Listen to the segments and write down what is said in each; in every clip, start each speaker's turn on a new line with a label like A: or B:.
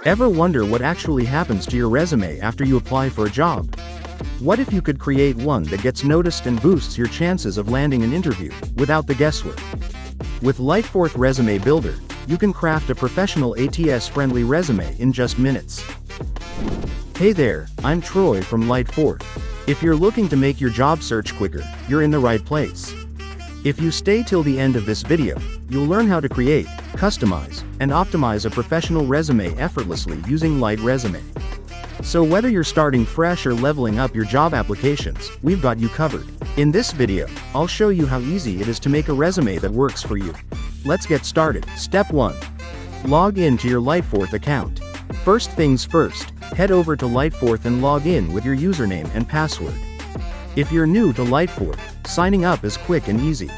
A: Ever wonder what actually happens to your resume after you apply for a job? What if you could create one that gets noticed and boosts your chances of landing an interview, without the guesswork? With Lightforth Resume Builder, you can craft a professional ATS-friendly resume in just minutes. Hey there, I'm Troy from Lightforth. If you're looking to make your job search quicker, you're in the right place. If you stay till the end of this video, you'll learn how to create, customize, and optimize a professional resume effortlessly using Light Resume. So whether you're starting fresh or leveling up your job applications, we've got you covered. In this video, I'll show you how easy it is to make a resume that works for you. Let's get started. Step 1. Log in to your Lightforth account. First things first, head over to Lightforth and log in with your username and password. If you're new to Lightforth, signing up is quick and easy.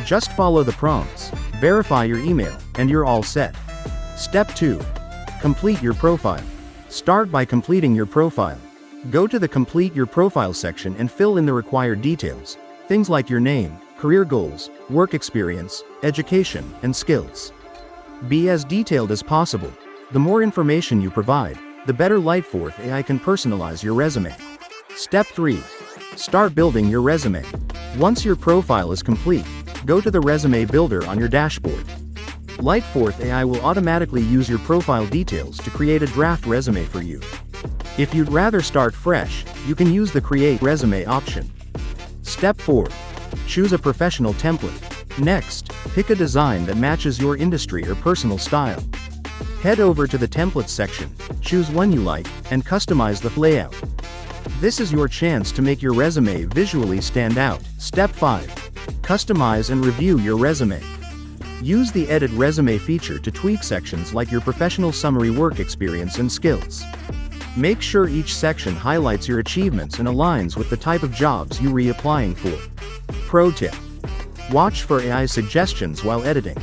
A: Just follow the prompts, verify your email, and you're all set. Step 2. Complete your profile. Start by completing your profile. Go to the Complete Your Profile section and fill in the required details, things like your name, career goals, work experience, education, and skills. Be as detailed as possible. The more information you provide, the better Lightforth AI can personalize your resume. Step 3. Start building your resume. Once your profile is complete, go to the Resume Builder on your dashboard. Lightforth AI will automatically use your profile details to create a draft resume for you. If you'd rather start fresh, you can use the Create Resume option. Step 4. Choose a professional template. Next, pick a design that matches your industry or personal style. Head over to the Templates section, choose one you like, and customize the layout. This is your chance to make your resume visually stand out. Step 5. Customize and review your resume. Use the Edit Resume feature to tweak sections like your professional summary, work experience, and skills. Make sure each section highlights your achievements and aligns with the type of jobs you're reapplying for. Pro tip: watch for AI suggestions while editing.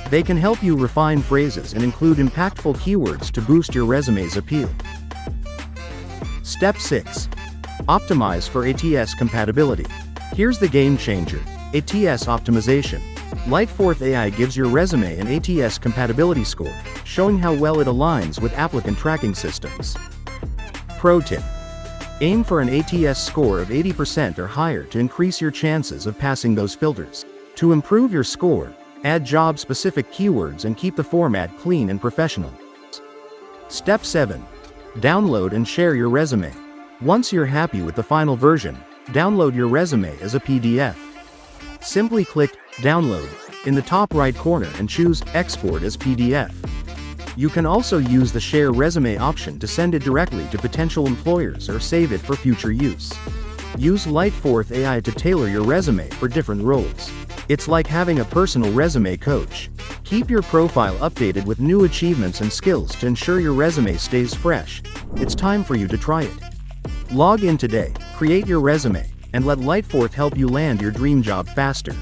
A: They can help you refine phrases and include impactful keywords to boost your resume's appeal. Step 6. Optimize for ATS compatibility. Here's the game changer: ATS optimization. Lightforth AI gives your resume an ATS compatibility score, showing how well it aligns with applicant tracking systems. Pro tip: aim for an ATS score of 80% or higher to increase your chances of passing those filters. To improve your score, add job-specific keywords and keep the format clean and professional. Step 7. Download and share your resume. Once you're happy with the final version, download your resume as a PDF. Simply click Download in the top right corner and choose Export as PDF. You can also use the Share Resume option to send it directly to potential employers or save it for future use. Use Lightforth AI to tailor your resume for different roles. It's like having a personal resume coach. Keep your profile updated with new achievements and skills to ensure your resume stays fresh. It's time for you to try it. Log in today, create your resume, and let Lightforth help you land your dream job faster.